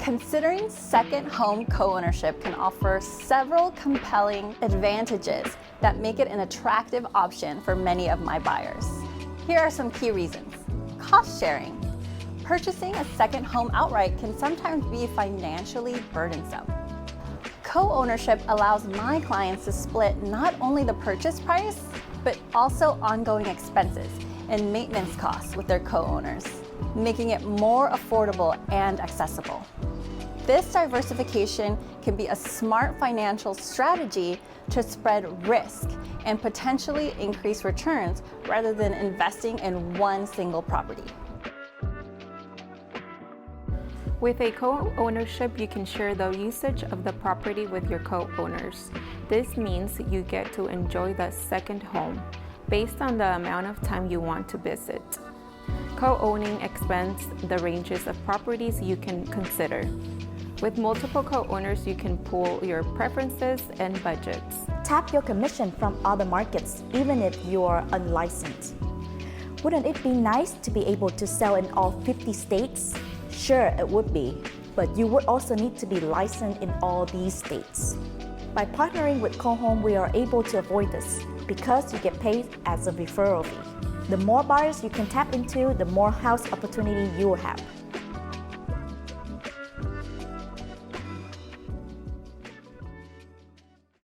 Considering second home co-ownership can offer several compelling advantages that make it an attractive option for many of my buyers. Here are some key reasons. Cost sharing. Purchasing a second home outright can sometimes be financially burdensome. Co-ownership allows my clients to split not only the purchase price, but also ongoing expenses and maintenance costs with their co-owners, making it more affordable and accessible. This diversification can be a smart financial strategy to spread risk and potentially increase returns rather than investing in one single property. With a co-ownership, you can share the usage of the property with your co-owners. This means you get to enjoy the second home based on the amount of time you want to visit. Co-owning expands the ranges of properties you can consider. With multiple co-owners, you can pool your preferences and budgets. Tap your commission from other markets, even if you're unlicensed. Wouldn't it be nice to be able to sell in all 50 states? Sure, it would be, but you would also need to be licensed in all these states. By partnering with CoHome, we are able to avoid this because you get paid as a referral fee. The more buyers you can tap into, the more house opportunity you will have.